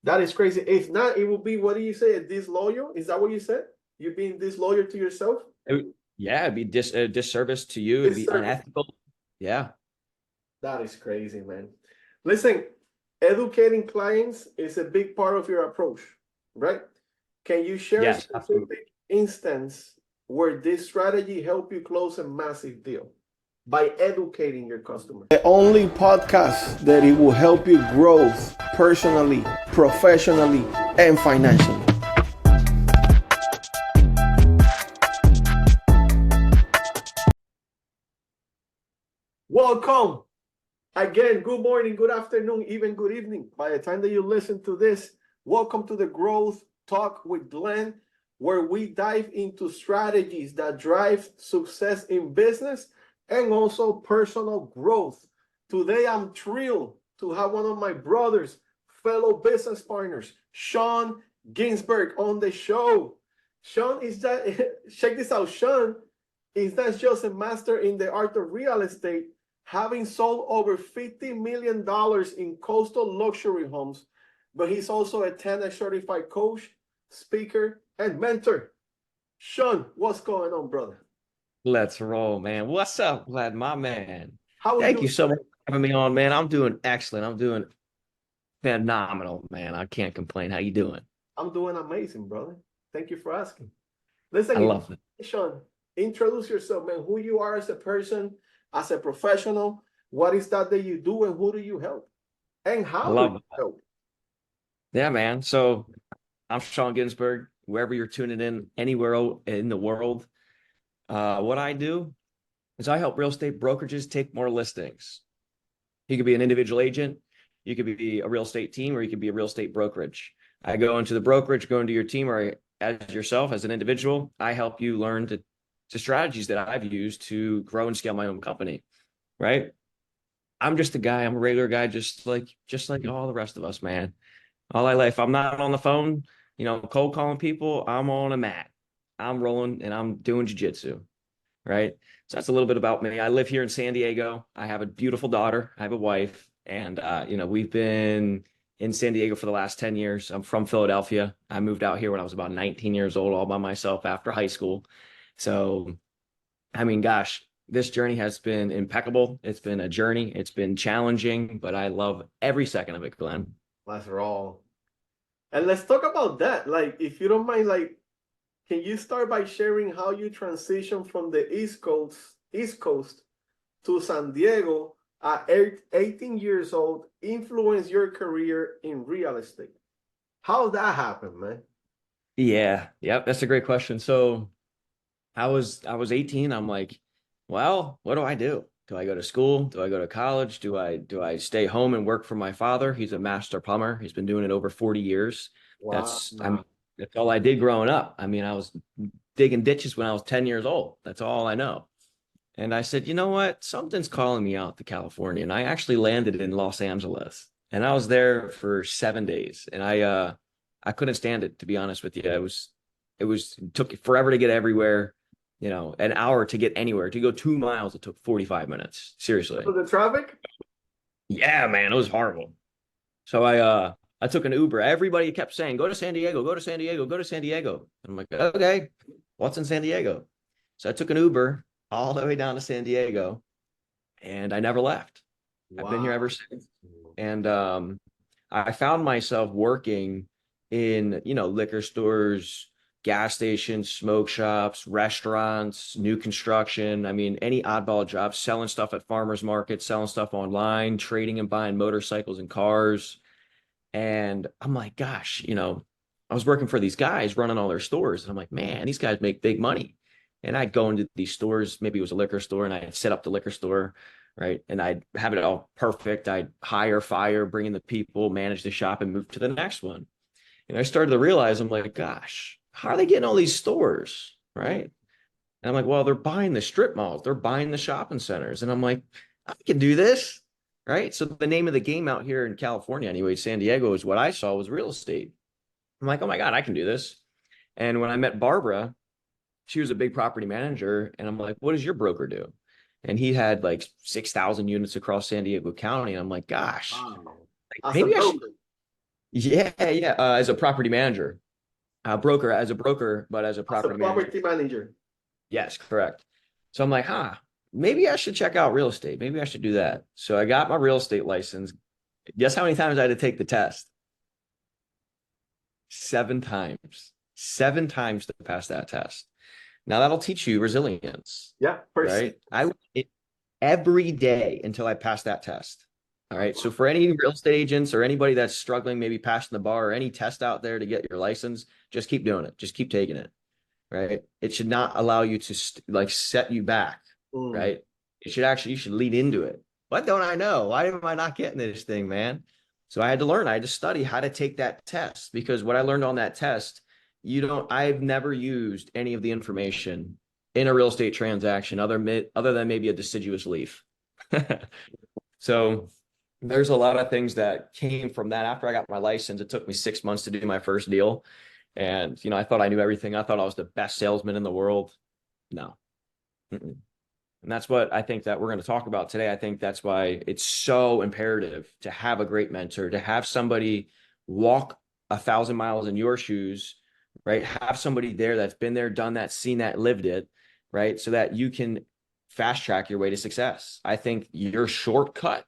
That is crazy. If not, it would be, what do you say, disloyal? Is that what you said? You being disloyal to yourself? Yeah, it'd be a disservice to you. It'd be Disservice. unethical. Yeah. That is crazy, man. Listen, educating clients is a big part of your approach, right? Can you share a Yes, absolutely. specific instance where this strategy helped you close a massive deal by educating your customer? The only podcast that it will help you grow personally, professionally, and financially. Welcome. Again, good morning, good afternoon, even good evening. By the time that you listen to this, welcome to the Growth Talk with Glenn, where we dive into strategies that drive success in business and also personal growth. Today, I'm thrilled to have one of my brothers, fellow business partners, Sean Ginsberg, on the show. Sean is that, check this out, Sean is not just a master in the art of real estate, having sold over $50 million in coastal luxury homes, but he's also a 10X certified coach, speaker, and mentor. Sean, what's going on, brother? Let's roll, man. What's up, Vlad, my man? How are you Thank you doing so much today? for having me on, man. I'm doing excellent. I'm doing phenomenal, man. I can't complain. How you doing? I'm doing amazing, brother. Thank you for asking. I Listen, love it. Sean, introduce yourself, man. Who you are as a person, as a professional. What is that you do, and who do you help? And I how do you love it. help? Yeah, man. So I'm Sean Ginsberg, wherever you're tuning in, anywhere in the world. What I do is I help real estate brokerages take more listings. You could be an individual agent, you could be a real estate team, or you could be a real estate brokerage. I go into the brokerage, go into your team, or as yourself, as an individual, I help you learn to strategies that I've used to grow and scale my own company, right? I'm just a guy, I'm a regular guy, just like all the rest of us, man. All I life, I'm not on the phone, cold calling people, I'm on a mat. I'm rolling and I'm doing jujitsu, right? So that's a little bit about me. I live here in San Diego. I have a beautiful daughter. I have a wife, and we've been in San Diego for the last 10 years. I'm from Philadelphia. I moved out here when I was about 19 years old, all by myself after high school. So, I mean, gosh, this journey has been impeccable. It's been a journey. It's been challenging, but I love every second of it, Glenn. That's raw. And let's talk about that. Like, if you don't mind, like, can you start by sharing how you transition from the East Coast to San Diego at 18 years old, influence your career in real estate? How that happened, man? Yeah, yep, that's a great question. So I was 18. I'm like, well, what do I do? Do I go to school? Do I go to college? Do I stay home and work for my father? He's a master plumber. He's been doing it over 40 years. Wow. That's all I did growing up. I mean, I was digging ditches when I was 10 years old. That's all I know. And I said, you know what? Something's calling me out to California. And I actually landed in Los Angeles. And I was there for 7 days. And I couldn't stand it, to be honest with you. It took forever to get everywhere, an hour to get anywhere. To go 2 miles, it took 45 minutes. Seriously. So the traffic? Yeah, man, it was horrible. So I took an Uber. Everybody kept saying, go to San Diego, go to San Diego, go to San Diego. And I'm like, okay, what's in San Diego? So I took an Uber all the way down to San Diego, and I never left. I've been here ever Wow. since. And I found myself working in, liquor stores, gas stations, smoke shops, restaurants, new construction. I mean, any oddball job, selling stuff at farmers markets, selling stuff online, trading and buying motorcycles and cars. And I'm like, gosh, I was working for these guys running all their stores. And I'm like, man, these guys make big money. And I'd go into these stores, maybe it was a liquor store, and I'd set up the liquor store, right? And I'd have it all perfect. I'd hire, fire, bring in the people, manage the shop, and move to the next one. And I started to realize, I'm like, gosh, how are they getting all these stores, right? And I'm like, well, they're buying the strip malls, they're buying the shopping centers. And I'm like, I can do this, right? So the name of the game out here in California, anyway, San Diego, is what I saw was real estate. I'm like, oh my God, I can do this. And when I met Barbara, she was a big property manager. And I'm like, what does your broker do? And he had like 6,000 units across San Diego County. And I'm like, gosh, Wow. like As a maybe I should, broker. Yeah, yeah. As a property manager, broker, as a broker, but as a As a property manager. property manager. Yes, correct. So I'm like, maybe I should check out real estate. Maybe I should do that. So I got my real estate license. Guess how many times I had to take the test? 7 times. 7 times to pass that test. Now that'll teach you resilience, Yeah, right? Every day until I passed that test. All right. So for any real estate agents or anybody that's struggling, maybe passing the bar or any test out there to get your license, just keep doing it. Just keep taking it. Right. It should not allow you to like set you back. Right. It should actually, you should lead into it. What don't I know? Why am I not getting this thing, man? So I had to learn, I had to study how to take that test because what I learned on that test, I've never used any of the information in a real estate transaction other than maybe a deciduous leaf. So there's a lot of things that came from that. After I got my license, it took me 6 months to do my first deal. And, I thought I knew everything. I thought I was the best salesman in the world. No. Mm-mm. And that's what I think that we're going to talk about today. I think that's why it's so imperative to have a great mentor, to have somebody walk 1,000 miles in your shoes, right? Have somebody there that's been there, done that, seen that, lived it, right? So that you can fast track your way to success. I think your shortcut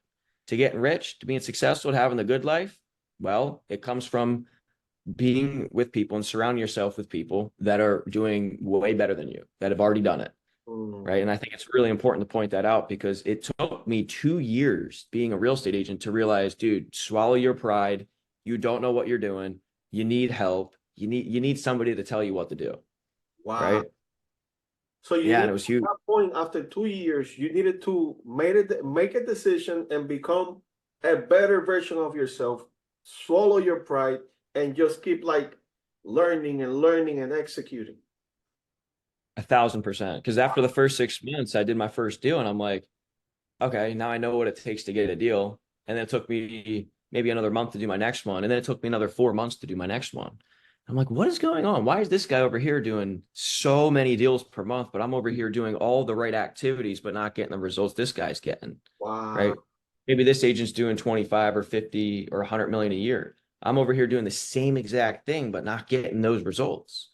to getting rich, to being successful, to having the good life, well, it comes from being with people and surrounding yourself with people that are doing way better than you, that have already done it. Right. And I think it's really important to point that out because it took me 2 years being a real estate agent to realize, dude, swallow your pride. You don't know what you're doing. You need help. You need somebody to tell you what to do. Wow. Right. So you Yeah. need, And it was at huge. that point, after 2 years, you needed to make a decision and become a better version of yourself, swallow your pride, and just keep like learning and executing. 1,000%. Because after the first 6 months, I did my first deal and I'm like, okay, now I know what it takes to get a deal. And then it took me maybe another month to do my next one. And then it took me another 4 months to do my next one. I'm like, what is going on? Why is this guy over here doing so many deals per month, but I'm over here doing all the right activities, but not getting the results this guy's getting, Wow. right? Maybe this agent's doing 25 or 50 or 100 million a year. I'm over here doing the same exact thing, but not getting those results,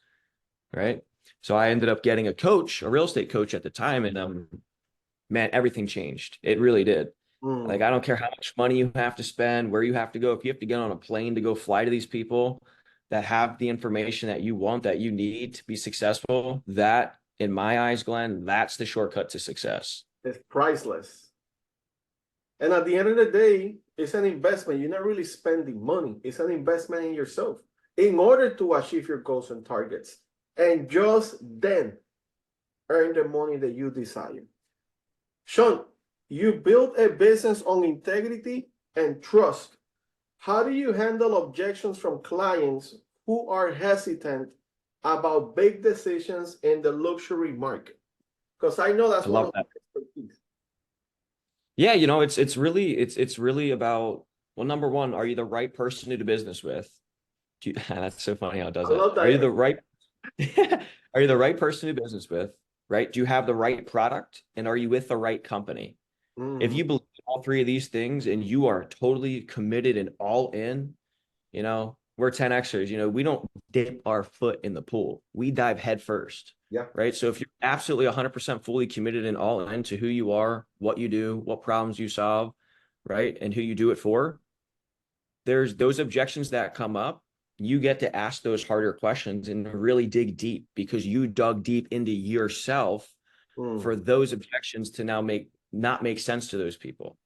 right? So I ended up getting a coach, a real estate coach at the time, and man, everything changed. It really did. Like, I don't care how much money you have to spend, where you have to go. If you have to get on a plane to go fly to these people that have the information that you want, that you need to be successful, that, in my eyes, Glenn, that's the shortcut to success. It's priceless. And at the end of the day, it's an investment. You're not really spending money. It's an investment in yourself in order to achieve your goals and targets. And just then earn the money that you desire. Sean, you built a business on integrity and trust. How do you handle objections from clients who are hesitant about big decisions in the luxury market? Because I know that's I one love of that. my expertise. Yeah, it's really about, well, number one, are you the right person to do business with? That's so funny how it does I that. love Are you that. the right are you the right person to do business with? Right? Do you have the right product? And are you with the right company? If you believe in all three of these things and you are totally committed and all in, we're 10Xers, we don't dip our foot in the pool. We dive head first. Yeah. Right. So if you're absolutely 100% fully committed and all in to who you are, what you do, what problems you solve, right, and who you do it for, there's those objections that come up. You get to ask those harder questions and really dig deep because you dug deep into yourself for those objections to now not make sense to those people.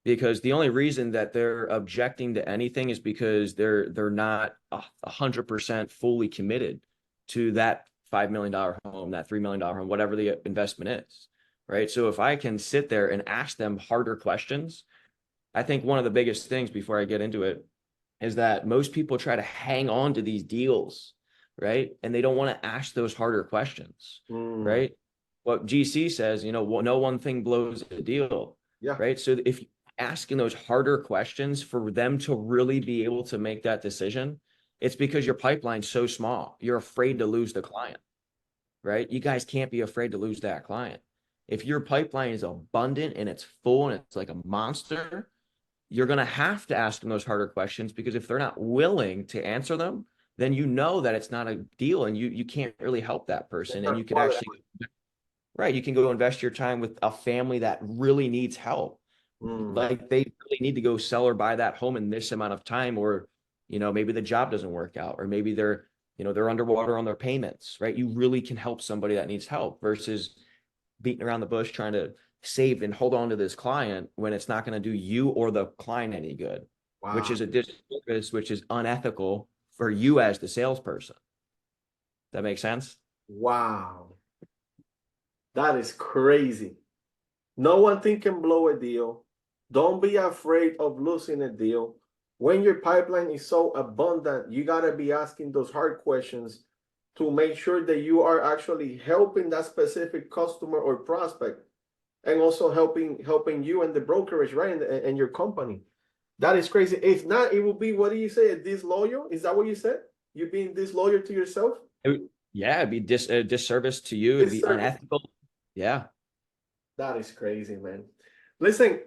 Because the only reason that they're objecting to anything is because they're not 100% fully committed to that $5 million home, that $3 million home, whatever the investment is, right? So if I can sit there and ask them harder questions, I think one of the biggest things before I get into it is that most people try to hang on to these deals, right? And they don't want to ask those harder questions, right? What GC says, no one thing blows a deal, Yeah. right? So if you're asking those harder questions for them to really be able to make that decision, it's because your pipeline's so small. You're afraid to lose the client, right? You guys can't be afraid to lose that client. If your pipeline is abundant and it's full and it's like a monster, you're going to have to ask them those harder questions, because if they're not willing to answer them, then you know that it's not a deal, and you can't really help that person. And you could actually, right, you can go invest your time with a family that really needs help. Like they really need to go sell or buy that home in this amount of time, or, maybe the job doesn't work out, or maybe they're underwater on their payments, right? You really can help somebody that needs help versus beating around the bush trying to save and hold on to this client when it's not going to do you or the client any good, which is a disservice, which is unethical for you as the salesperson. That makes sense? Wow. That is crazy. No one thing can blow a deal. Don't be afraid of losing a deal. When your pipeline is so abundant, you got to be asking those hard questions to make sure that you are actually helping that specific customer or prospect, and also helping you and the brokerage, right? And your company. That is crazy. If not, it will be, what do you say, disloyal? Is that what you said? You being disloyal to yourself? It'd be disservice to you. It'd be unethical. Yeah. That is crazy, man. Listen,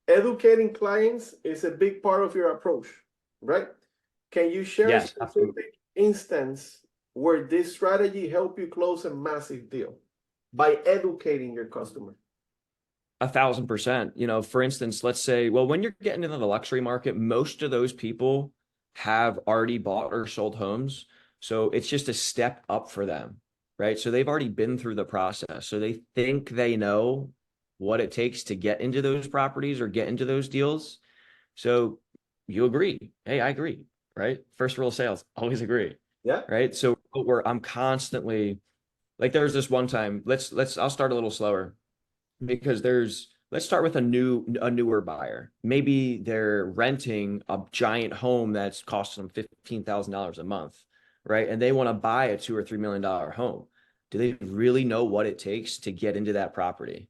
educating clients is a big part of your approach, right? Can you share a specific instance where this strategy helped you close a massive deal by educating your customer? 1,000%. For instance, let's say, well, when you're getting into the luxury market, most of those people have already bought or sold homes. So it's just a step up for them, right? So they've already been through the process. So they think they know what it takes to get into those properties or get into those deals. So you agree. Hey, I agree, right? First rule of sales, always agree. Yeah. Right. So where I'm constantly, like, there's this one time, I'll start a little slower, because let's start with a newer buyer. Maybe they're renting a giant home that's costing them $15,000 a month, right? And they want to buy a $2 or $3 million home. Do they really know what it takes to get into that property,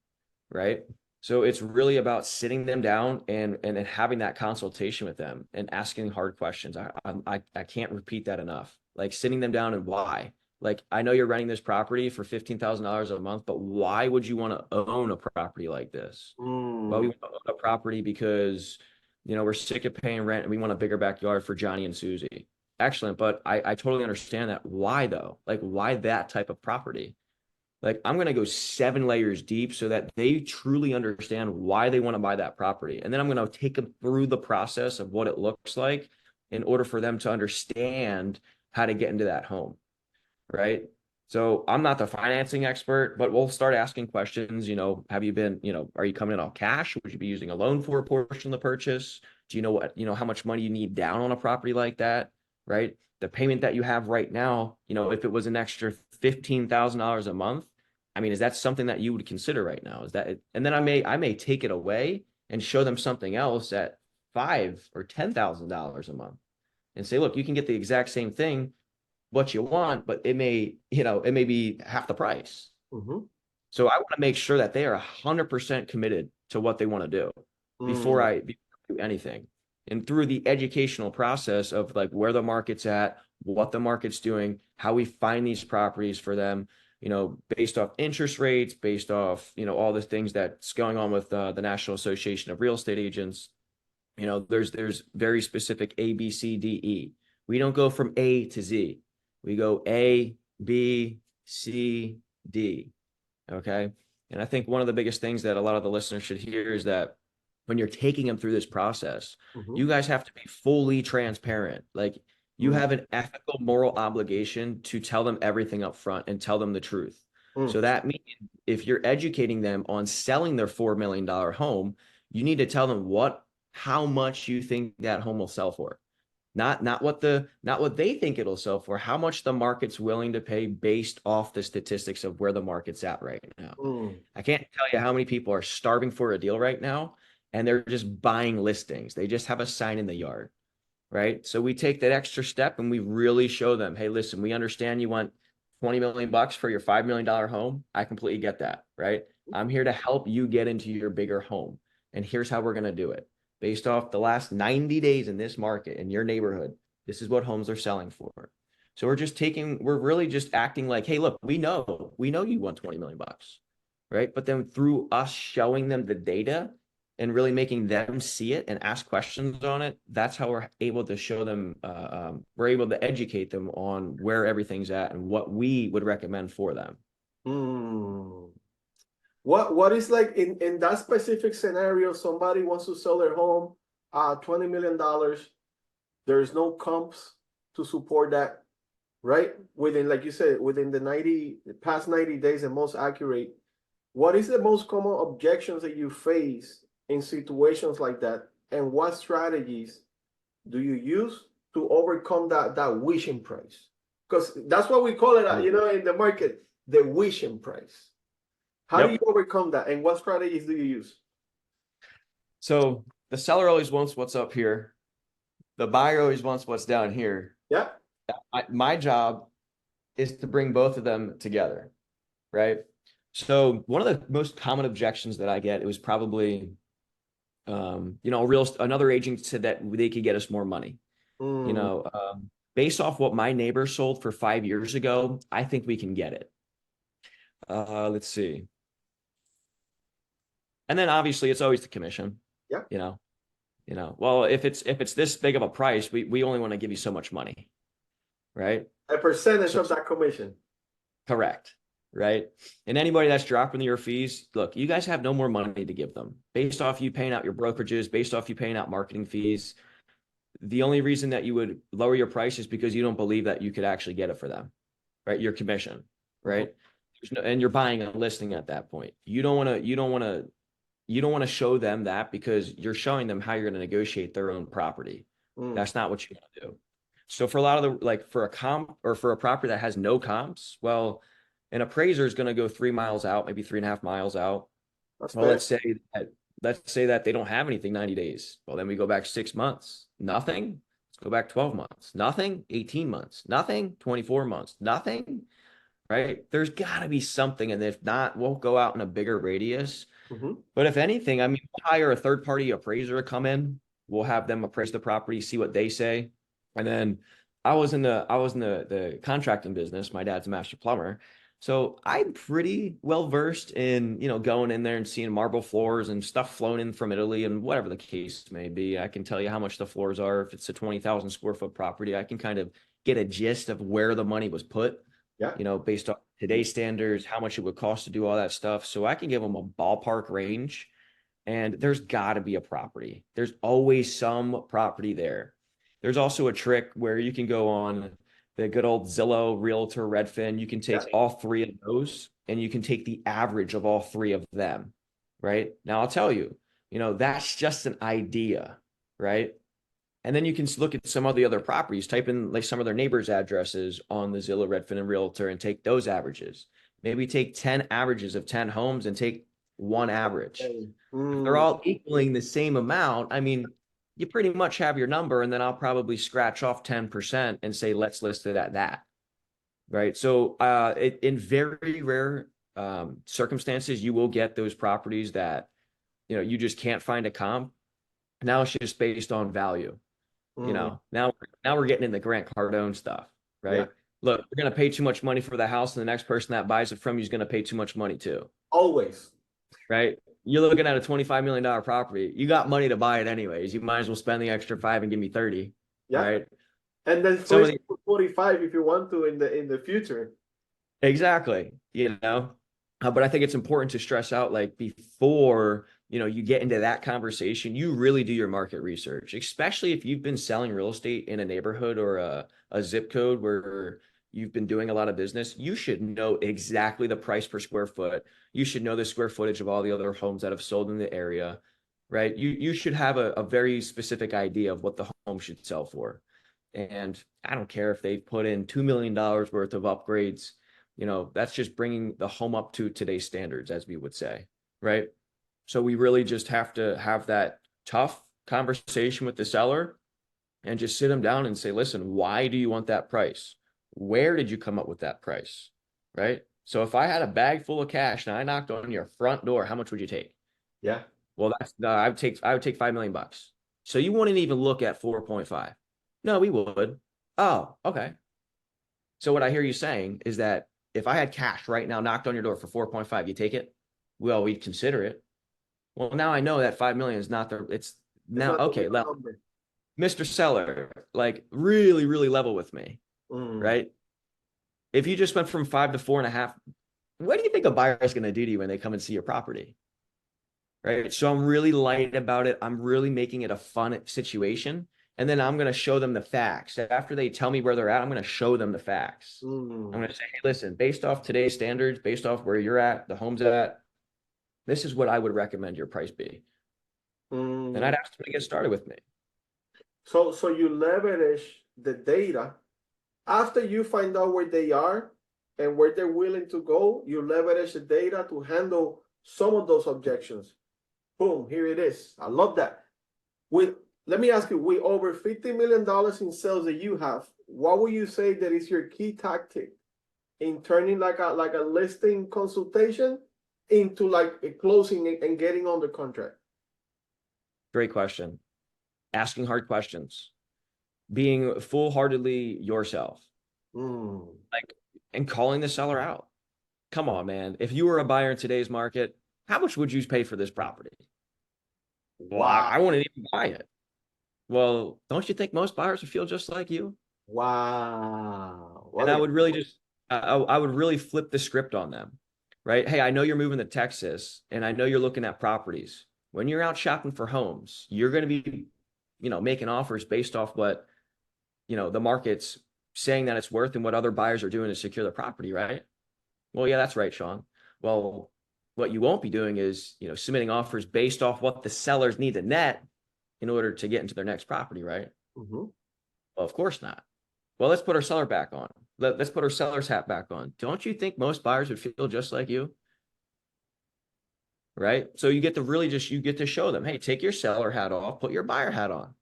right? So it's really about sitting them down and having that consultation with them and asking hard questions. I can't repeat that enough. Like, sitting them down and why. Like, I know you're renting this property for $15,000 a month, but why would you want to own a property like this? Well, we want to own a property because, we're sick of paying rent and we want a bigger backyard for Johnny and Susie. Excellent. But I totally understand that. Why though? Like, why that type of property? Like, I'm going to go 7 layers deep so that they truly understand why they want to buy that property. And then I'm going to take them through the process of what it looks like in order for them to understand how to get into that home. Right. So I'm not the financing expert, but we'll start asking questions. Have you been, are you coming in all cash? Would you be using a loan for a portion of the purchase? Do you know how much money you need down on a property like that? Right. The payment that you have right now, if it was an extra $15,000 a month, I mean, is that something that you would consider right now? Is that it? And then I may take it away and show them something else at $5,000 or $10,000 a month and say, look, you can get the exact same thing, what you want, but it may be half the price. So I want to make sure that they are 100% committed to what they want to do before I do anything. And through the educational process of, like, where the market's at, what the market's doing, how we find these properties for them, based off interest rates, based off, all the things that's going on with the National Association of Real Estate Agents. There's very specific A, B, C, D, E. We don't go from A to Z. We go A, B, C, D. Okay. And I think one of the biggest things that a lot of the listeners should hear is that when you're taking them through this process, you guys have to be fully transparent. Like, you have an ethical, moral obligation to tell them everything up front and tell them the truth. So that means if you're educating them on selling their $4 million home, you need to tell them how much you think that home will sell for. Not what they think it'll sell for, how much the market's willing to pay based off the statistics of where the market's at right now. I can't tell you how many people are starving for a deal right now, and they're just buying listings. They just have a sign in the yard, right? So we take that extra step and we really show them, hey, listen, we understand you want $20 million for your $5 million home. I completely get that, right? I'm here to help you get into your bigger home. And here's how we're going to do it. Based off the last 90 days in this market, in your neighborhood, this is what homes are selling for. So we're really just acting like, hey, look, we know you want $20 million, right? But then through us showing them the data, and really making them see it and ask questions on it, that's how we're able to show them, we're able to educate them on where everything's at and what we would recommend for them. Hmm. What is like in that specific scenario, somebody wants to sell their home, $20 million. There's no comps to support that, right? Within, like you said, within the past 90 days, and most accurate. What is the most common objections that you face in situations like that? And what strategies do you use to overcome that wishing price? Because that's what we call it, in the market, the wishing price. How do you overcome that? And what strategies do you use? So the seller always wants what's up here. The buyer always wants what's down here. Yeah. My job is to bring both of them together, right? So one of the most common objections that I get, it was probably, another agent said that they could get us more money. Based off what my neighbor sold for 5 years ago, I think we can get it. Let's see. And then obviously it's always the commission. Yeah. Well, if it's this big of a price, we only want to give you so much money, right? A percentage of that commission. Correct. Right. And anybody that's dropping your fees, look, you guys have no more money to give them based off you paying out your brokerages, based off you paying out marketing fees. The only reason that you would lower your price is because you don't believe that you could actually get it for them, right? Your commission, right? And you're buying a listing at that point. You don't want to show them that, because you're showing them how you're going to negotiate their own property. That's not what you want to do. So for a lot of for a comp or for a property that has no comps, well, an appraiser is going to go 3 miles out, maybe 3.5 miles out. Well, let's say that they don't have anything 90 days. Well, then we go back 6 months. Nothing. Let's go back 12 months. Nothing. 18 months. Nothing. 24 months. Nothing. Right? There's got to be something. And if not, we'll go out in a bigger radius. But if anything, I mean, we'll hire a third-party appraiser to come in. We'll have them appraise the property, see what they say. And then I was in the contracting business. My dad's a master plumber. So I'm pretty well versed in, going in there and seeing marble floors and stuff flown in from Italy and whatever the case may be. I can tell you how much the floors are. If it's a 20,000 square foot property, I can kind of get a gist of where the money was put, based on today's standards, how much it would cost to do all that stuff. So I can give them a ballpark range, and there's got to be a property. There's always some property there. There's also a trick where you can go on the good old Zillow, Realtor, Redfin. You can take all three of those, and you can take the average of all three of them, right? Now, I'll tell you, that's just an idea, right? And then you can look at some of the other properties, type in like some of their neighbors' addresses on the Zillow, Redfin, and Realtor, and take those averages. Maybe take 10 averages of 10 homes and take one average. If they're all equaling the same amount, I mean, you pretty much have your number, and then I'll probably scratch off 10% and say, let's list it at that. Right. So in very rare circumstances, you will get those properties that, you just can't find a comp. Now it's just based on value. Now we're getting into Grant Cardone stuff, right? Yeah. Look, we're going to pay too much money for the house, and the next person that buys it from you is going to pay too much money too. Always. Right. You're looking at a $25 million property. You got money to buy it anyways. You might as well spend the extra 5 and give me 30. Yeah. Right. And then 45 if you want to in the future. Exactly. But I think it's important to stress out, like, before, you get into that conversation, you really do your market research, especially if you've been selling real estate in a neighborhood or a zip code where you've been doing a lot of business. You should know exactly the price per square foot. You should know the square footage of all the other homes that have sold in the area, right? You should have a very specific idea of what the home should sell for. And I don't care if they've put in $2 million worth of upgrades, that's just bringing the home up to today's standards, as we would say, right? So we really just have to have that tough conversation with the seller and just sit them down and say, listen, why do you want that price? Where did you come up with that price? Right? So if I had a bag full of cash and I knocked on your front door, how much would you take? Yeah. Well, I would take $5 million. So you wouldn't even look at 4.5. No, we would. Oh, okay. So what I hear you saying is that if I had cash right now knocked on your door for 4.5, you take it? Well, we'd consider it. Well, now I know that 5 million is not the, it's It's now, not the okay, real now, number. Mr. Seller, like really, really level with me, Mm. right? If you just went from 5 to 4.5, what do you think a buyer is going to do to you when they come and see your property? Right. So I'm really light about it. I'm really making it a fun situation. And then I'm going to show them the facts. After they tell me where they're at, I'm going to show them the facts. I'm going to say, hey, listen, based off today's standards, based off where you're at, the home's at, this is what I would recommend your price be. And I'd Mm. ask them to get started with me. So you leverage the data after you find out where they are and where they're willing to go. You leverage the data to handle some of those objections. Boom, here it is. I love that. With Let me ask you, with over $50 million in sales that you have, what would you say that is your key tactic in turning like a listing consultation into like a closing and getting on the contract? Great question. Asking hard questions, being full-heartedly yourself, Mm. like, and calling the seller out. Come on, man. If you were a buyer in today's market, how much would you pay for this property? Well, I Wow. wouldn't even buy it. Well, don't you think most buyers would feel just like you? Wow. And What I a would really just, I would really flip the script on them, right? Hey, I know you're moving to Texas and I know you're looking at properties. When you're out shopping for homes, you're going to be, making offers based off what, the market's saying that it's worth and what other buyers are doing to secure the property, right? Well, yeah, that's right, Sean. Well, what you won't be doing is, submitting offers based off what the sellers need to net in order to get into their next property, right? Mhm. Well, of course not. Well, let's put our seller back on. Let's put our seller's hat back on. Don't you think most buyers would feel just like you? Right. So you get to really you get to show them, hey, take your seller hat off, put your buyer hat on.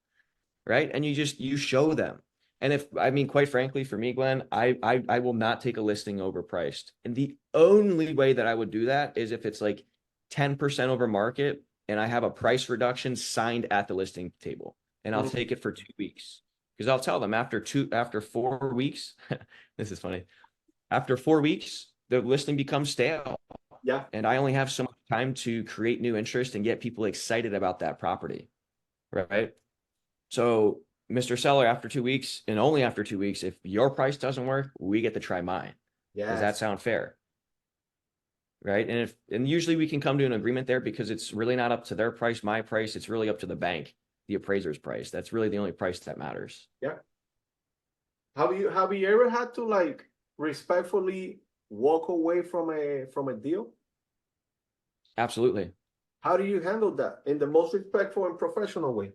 Right. And you show them. And I mean, quite frankly, for me, Glenn, I will not take a listing overpriced. And the only way that I would do that is if it's like 10% over market and I have a price reduction signed at the listing table and I'll Mm. take it for 2 weeks. Because I'll tell them after 4 weeks, this is funny. After 4 weeks, the listing becomes stale. Yeah. And I only have so much time to create new interest and get people excited about that property. Right. So, Mr. Seller, after 2 weeks, and only after 2 weeks, if your price doesn't work, we get to try mine. Does that Yes. sound fair? Right. And usually we can come to an agreement there because it's really not up to their price, my price. It's really up to the bank, the appraiser's price. That's really the only price that matters. Yeah. Have you ever had to like respectfully walk away from a deal? Absolutely. How do you handle that in the most respectful and professional way?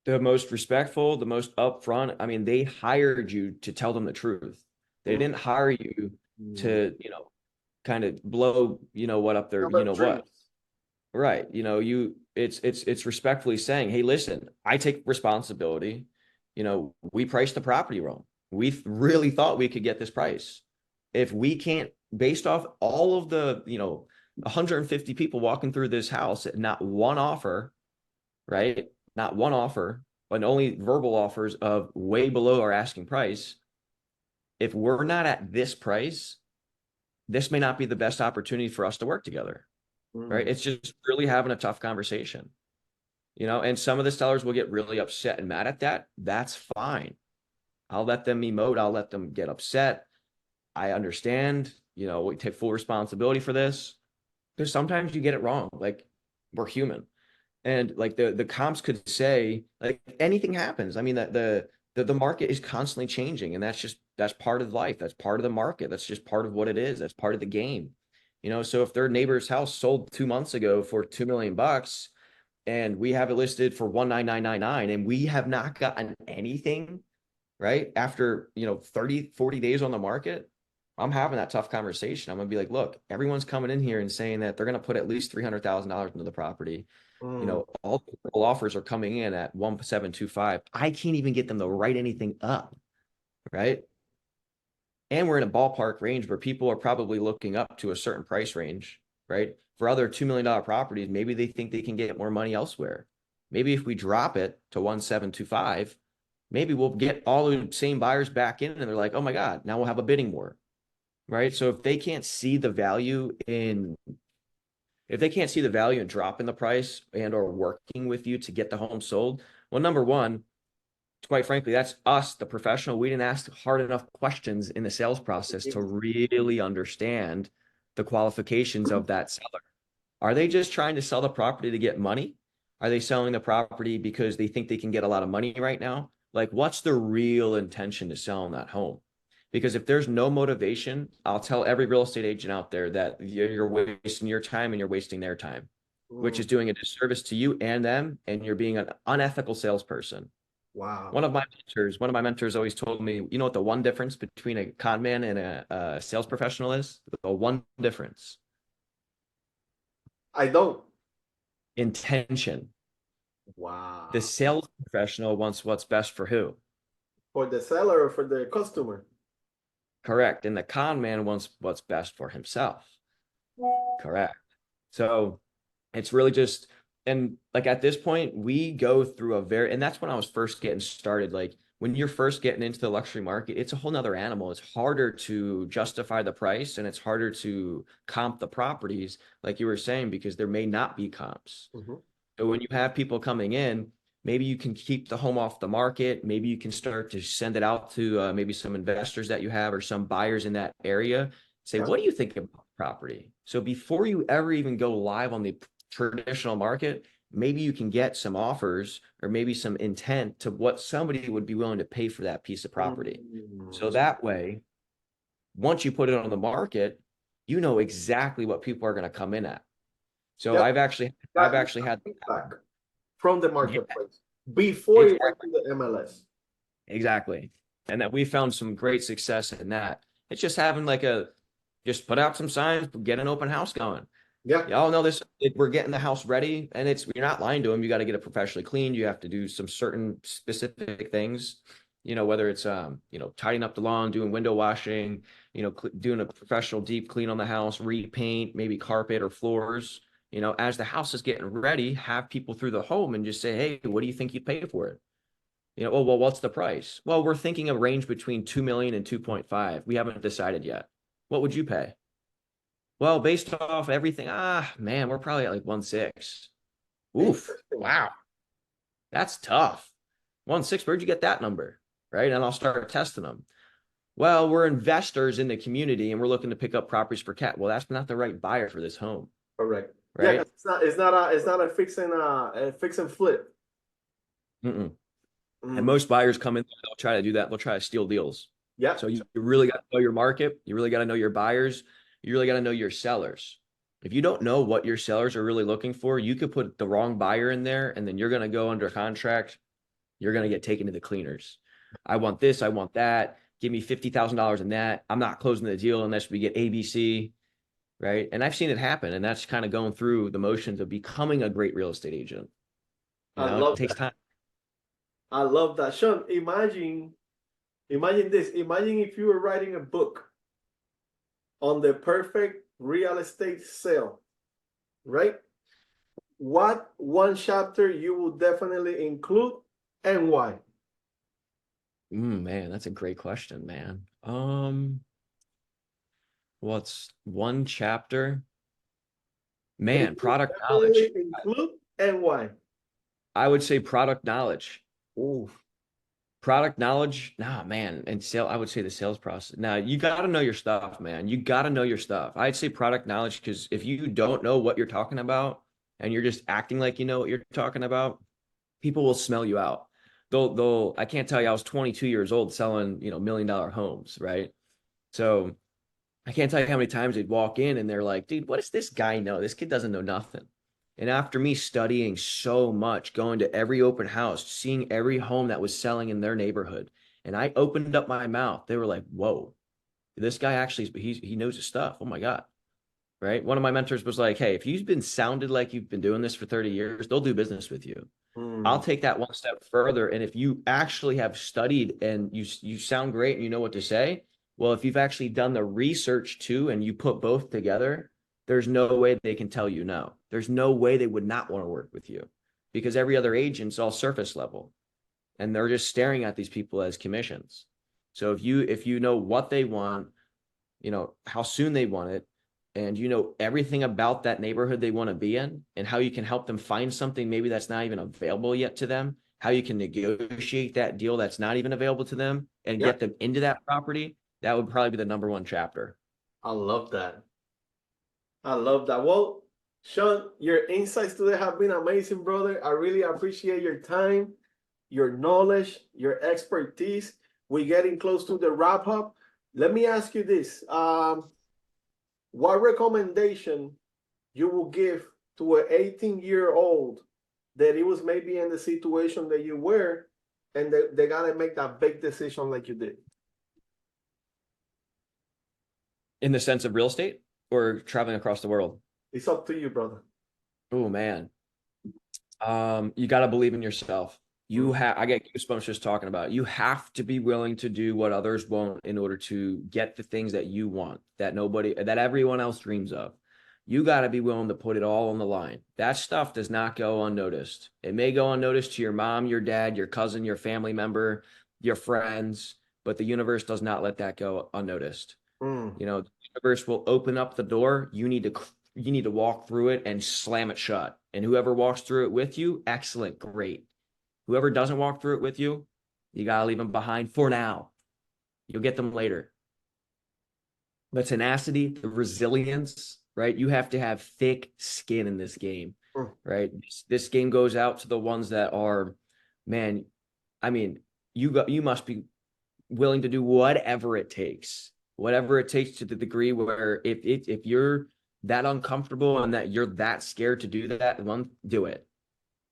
The most respectful, the most upfront. I mean, they hired you to tell them the truth. They Mm. didn't hire you Mm. to, kind of blow, what up their, Tell them what. dreams. Right. It's respectfully saying, hey, listen, I take responsibility. We priced the property wrong. We really thought we could get this price. If we can't, based off all of the, 150 people walking through this house, not one offer, right? Not one offer, but only verbal offers of way below our asking price. If we're not at this price, this may not be the best opportunity for us to work together. Right. Mm. It's just really having a tough conversation, and some of the sellers will get really upset and mad at that. That's fine. I'll let them emote. I'll let them get upset. I understand, we take full responsibility for this because sometimes you get it wrong. Like, we're human. And like the comps could say like anything happens. I mean, the market is constantly changing, and that's part of life. That's part of the market. That's just part of what it is. That's part of the game. So if their neighbor's house sold 2 months ago for $2 million and we have it listed for 19999 and we have not gotten anything, right? After, 30, 40 days on the market, I'm having that tough conversation. I'm gonna be like, look, everyone's coming in here and saying that they're gonna put at least $300,000 into the property. Mm. All the offers are coming in at 1,725. I can't even get them to write anything up, right? And we're in a ballpark range where people are probably looking up to a certain price range, right? For other $2 million properties, maybe they think they can get more money elsewhere. Maybe if we drop it to 1,725, maybe we'll get all the same buyers back in and they're like, oh my God, now we'll have a bidding war, right? So if they can't see the value in if they can't see the value in dropping the price and or working with you to get the home sold, well, number one, quite frankly, that's us, the professional. We didn't ask hard enough questions in the sales process to really understand the qualifications of that seller. Are they just trying to sell the property to get money? Are they selling the property because they think they can get a lot of money right now? Like, what's the real intention to selling that home? Because if there's no motivation, I'll tell every real estate agent out there that you're wasting your time and you're wasting their time, which is doing a disservice to you and them, and you're being an unethical salesperson. Wow. One of my mentors always told me, you know what the one difference between a con man and a sales professional is? The one difference. I don't. Intention. Wow. The sales professional wants what's best for who? For the seller or for the customer? Correct. And the con man wants what's best for himself. Correct. So it's really just, and like at this point, we go through and that's when I was first getting started. Like when you're first getting into the luxury market, it's a whole nother animal. It's harder to justify the price and it's harder to comp the properties, like you were saying, because there may not be comps. So when you have people coming in, maybe you can keep the home off the market. Maybe you can start to send it out to maybe some investors that you have or some buyers in that area. Say, what do you think about property? So before you ever even go live on the traditional market, maybe you can get some offers or maybe some intent to what somebody would be willing to pay for that piece of property. So that way, once you put it on the market, you know exactly what people are going to come in at. So I've actually had feedback from the marketplace before you went to the MLS. Exactly. And that we found some great success in that. It's just having just put out some signs, get an open house going. Yeah. Y'all know this, we're getting the house ready and you're not lying to them. You got to get it professionally cleaned. You have to do some certain specific things, whether it's, tidying up the lawn, doing window washing, doing a professional deep clean on the house, repaint, maybe carpet or floors. As the house is getting ready, have people through the home and just say, hey, what do you think you'd pay for it? Oh, well, what's the price? Well, we're thinking a range between 2 million and 2.5. We haven't decided yet. What would you pay? Well, based off everything, man, we're probably at like 1.6. Oof. Wow. That's tough. 1.6, where'd you get that number? Right. And I'll start testing them. Well, we're investors in the community and we're looking to pick up properties for cat. Well, that's not the right buyer for this home. Correct. Right. Yeah, it's not a fix and flip. And most buyers come in, they'll try to do that. They'll try to steal deals. Yeah. So you really got to know your market. You really got to know your buyers. You really got to know your sellers. If you don't know what your sellers are really looking for, you could put the wrong buyer in there and then you're going to go under contract. You're going to get taken to the cleaners. I want this. I want that. Give me $50,000 in that. I'm not closing the deal unless we get ABC. Right. And I've seen it happen. And that's kind of going through the motions of becoming a great real estate agent. It takes time. I love that. Sean, imagine this. Imagine if you were writing a book on the perfect real estate sale, right? What one chapter you will definitely include and why? Man, that's a great question, man. What's one chapter? Man, product knowledge. Include and why? I would say product knowledge. Ooh. Product knowledge, man, and I would say the sales process. Now, you got to know your stuff, man. You got to know your stuff. I'd say product knowledge because if you don't know what you're talking about and you're just acting like you know what you're talking about, people will smell you out. I can't tell you, I was 22 years old selling, $1 million homes, right? So I can't tell you how many times they'd walk in and they're like, dude, what does this guy know? This kid doesn't know nothing. And after me studying so much, going to every open house, seeing every home that was selling in their neighborhood, and I opened up my mouth, they were like, whoa, this guy actually, he knows his stuff. Oh my God. Right. One of my mentors was like, hey, if you've been sounded like you've been doing this for 30 years, they'll do business with you. I'll take that one step further. And if you actually have studied and you sound great and you know what to say, well, if you've actually done the research too, and you put both together, there's no way they can tell you no. There's no way they would not want to work with you because every other agent's all surface level and they're just staring at these people as commissions. So if you know what they want, how soon they want it, and you know everything about that neighborhood they want to be in and how you can help them find something maybe that's not even available yet to them, how you can negotiate that deal that's not even available to them and Yeah. get them into that property, that would probably be the number one chapter. I love that. I love that. Well, Sean, your insights today have been amazing, brother. I really appreciate your time, your knowledge, your expertise. We're getting close to the wrap up. Let me ask you this. What recommendation you will give to an 18-year-old that it was maybe in the situation that you were and they got to make that big decision like you did? In the sense of real estate or traveling across the world? It's up to you, brother. Oh man. You got to believe in yourself. I get goosebumps just talking about it. You have to be willing to do what others won't in order to get the things that you want, that everyone else dreams of. You got to be willing to put it all on the line. That stuff does not go unnoticed. It may go unnoticed to your mom, your dad, your cousin, your family member, your friends, but the universe does not let that go unnoticed. You know, the universe will open up the door. You need to walk through it and slam it shut. And whoever walks through it with you, excellent, great. Whoever doesn't walk through it with you, you got to leave them behind for now. You'll get them later. The tenacity, the resilience, right? You have to have thick skin in this game, right? This game goes out to the ones that are, man, I mean, you must be willing to do whatever it takes to the degree where if you're that uncomfortable and that you're that scared to do that, do it.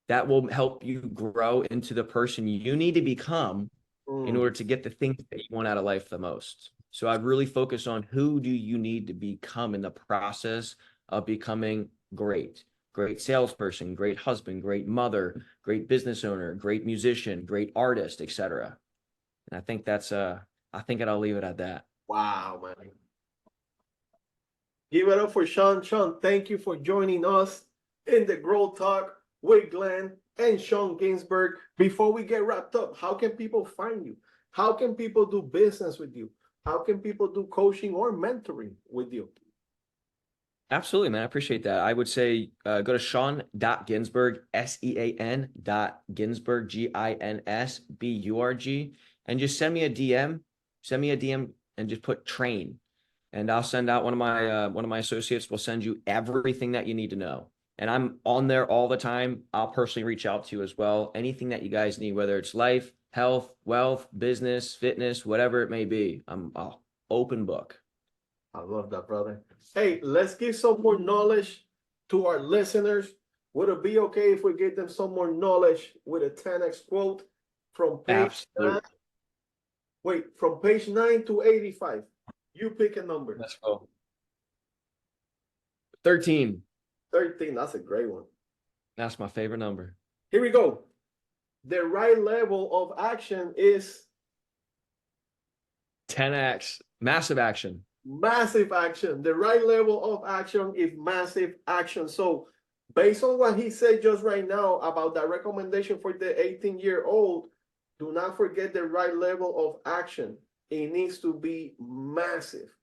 That will help you grow into the person you need to become in order to get the things that you want out of life the most. So I'd really focus on who do you need to become in the process of becoming great salesperson, great husband, great mother, great business owner, great musician, great artist, etc. And I think I'll leave it at that. Wow, man. Give it up for Sean. Sean, thank you for joining us in the Growth Talk with Glenn and Sean Ginsberg. Before we get wrapped up, how can people find you? How can people do business with you? How can people do coaching or mentoring with you? Absolutely, man. I appreciate that. I would say go to Sean.Ginsberg, Sean.Ginsberg, Ginsburg, and just send me a DM. Send me a DM and just put train. And I'll send out one of my associates will send you everything that you need to know. And I'm on there all the time. I'll personally reach out to you as well. Anything that you guys need, whether it's life, health, wealth, business, fitness, whatever it may be, I'm open book. I love that, brother. Hey, let's give some more knowledge to our listeners. Would it be okay if we give them some more knowledge with a 10x quote from page 9? Wait, from page 9 to 85. You pick a number. Let's go. 13. 13, that's a great one. That's my favorite number. Here we go. The right level of action is 10x. Massive action. Massive action. The right level of action is massive action. So based on what he said just right now about that recommendation for the 18-year-old, do not forget the right level of action. It needs to be massive.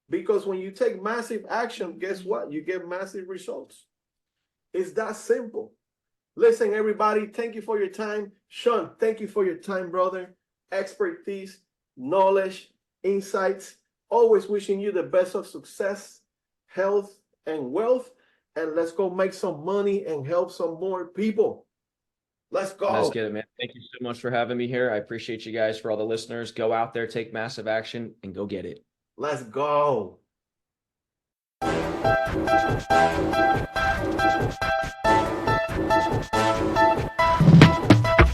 Because when you take massive action, guess what? You get massive results. It's that simple. Listen, everybody, thank you for your time. Sean, thank you for your time, brother. Expertise, knowledge, insights. Always wishing you the best of success, health, and wealth. And let's go make some money and help some more people. Let's go. Let's get it, man. Thank you so much for having me here. I appreciate you guys. For all the listeners, go out there, take massive action, and go get it. Let's go.